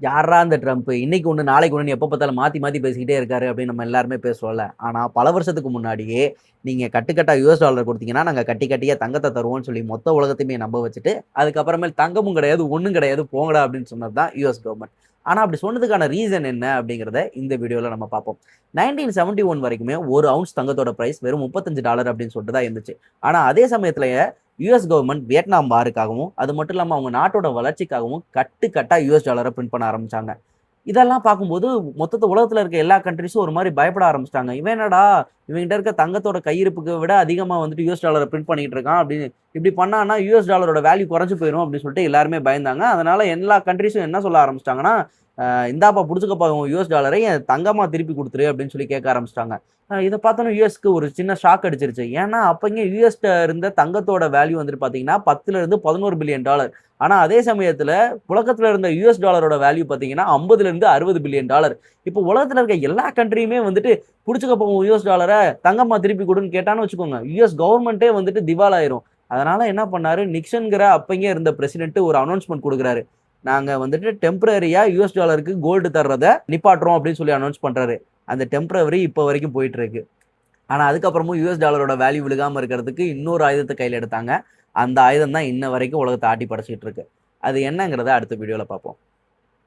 யார்ரா அந்த ட்ரம்ப் இன்னைக்கு ஒண்ணு நாளைக்கு ஒண்ணு எப்ப பார்த்தாலும் மாத்தி மாத்தி பேசிக்கிட்டே இருக்காரு அப்படின்னு நம்ம எல்லாருமே பேசுவோம்ல. ஆனா பல வருஷத்துக்கு முன்னாடியே நீங்க கட்டுக்கட்டா யுஎஸ் டாலர் கொடுத்தீங்கன்னா நாங்க கட்டி கட்டியா தங்கத்தை தருவோம்னு சொல்லி மொத்த உலகத்தையுமே நம்ப வச்சுட்டு அதுக்கப்புறமேல் தங்கமும் கிடையாது ஒண்ணும் கிடையாது போங்கடா அப்படின்னு சொன்னதுதான் யுஎஸ் கவர்மெண்ட். ஆனா அப்படி சொன்னதுக்கான ரீசன் என்ன அப்படிங்கறத இந்த வீடியோல நம்ம பார்ப்போம். 1971 வரைக்குமே ஒரு அவுன்ஸ் தங்கத்தோட பிரைஸ் வெறும் $35 அப்படின்னு சொல்லிட்டு தான் இருந்துச்சு. ஆனா அதே சமயத்துல யுஎஸ் கவர்மெண்ட் வியட்நாம் வாருக்காகவும் அது மட்டும் இல்லாமல் அவங்க நாட்டோட வளர்ச்சிக்காகவும் கட்டா யுஎஸ் டாலரை பிரிண்ட் பண்ண ஆரம்பிச்சாங்க. இதெல்லாம் பார்க்கும்போது மொத்தத்தை உலகத்துல இருக்க எல்லா கண்ட்ரிஸும் ஒரு மாதிரி பயப்பட ஆரம்பிச்சிட்டாங்க. இவன் என்னடா இவங்கிட்ட இருக்க தங்கத்தோட கையிருப்புக்கு விட அதிகமா வந்துட்டு யுஎஸ் டாலரை பிரிண்ட் பண்ணிட்டு இருக்கான் அப்படின்னு இப்படி பண்ணான்னா யுஎஸ் டாலரோட வேல்யூ குறைஞ்சு போயிடும் அப்படின்னு சொல்லிட்டு எல்லாருமே பயந்தாங்க. அதனால எல்லா கண்ட்ரிஸும் என்ன சொல்ல ஆரம்பிச்சிட்டாங்கன்னா இந்தாப்பா புடிச்சுக்கப்பா யுஎஸ் டாலரை தங்கமா திருப்பி கொடுத்துரு அப்படின்னு சொல்லி கேட்க ஆரம்பிச்சிட்டாங்க. இதை பார்த்தோன்னா யுஎஸ்க்கு ஒரு சின்ன ஷாக் அடிச்சிருச்சு. ஏன்னா அப்பங்க யுஎஸ்ட இருந்த தங்கத்தோட வேல்யூ வந்துட்டு பாத்தீங்கன்னா 10ல இருந்து $11 பில்லியன். ஆனா அதே சமயத்துல உலகத்துல இருந்த யுஎஸ் டாலரோட வேல்யூ பாத்தீங்கன்னா 50ல இருந்து $60 பில்லியன். இப்போ உலகத்துல இருக்க எல்லா கண்ட்ரியுமே வந்துட்டு புடிச்சுக்க போவோம் யுஎஸ் டாலரை தங்கமா திருப்பி கொடுன்னு கேட்டான்னு வச்சுக்கோங்க, யுஎஸ் கவர்மெண்டே வந்துட்டு திவால் ஆயிரும். அதனால என்ன பண்ணாரு, நிக்சன்கிற அப்பங்க இருந்த பிரசிடென்ட் ஒரு அனௌன்ஸ்மெண்ட் கொடுக்குறாரு. நாங்க வந்துட்டு டெம்பரரியா யுஎஸ் டாலருக்கு கோல்டு தர்றத நிப்பாட்டுறோம் அப்படின்னு சொல்லி அனௌன்ஸ் பண்றாரு. அந்த டெம்பரவரி இப்போ வரைக்கும் போயிட்டு இருக்கு. ஆனா அதுக்கப்புறமும் யுஎஸ் டாலரோட வேல்யூ விழுகாம இருக்கிறதுக்கு இன்னொரு ஆயுதத்தை கையில எடுத்தாங்க. அந்த ஆயுதம் தான் இன்ன வரைக்கும் உலகத்தை ஆட்டி படைச்சிட்டு இருக்கு. அது என்னங்கிறத அடுத்த வீடியோல பார்ப்போம்.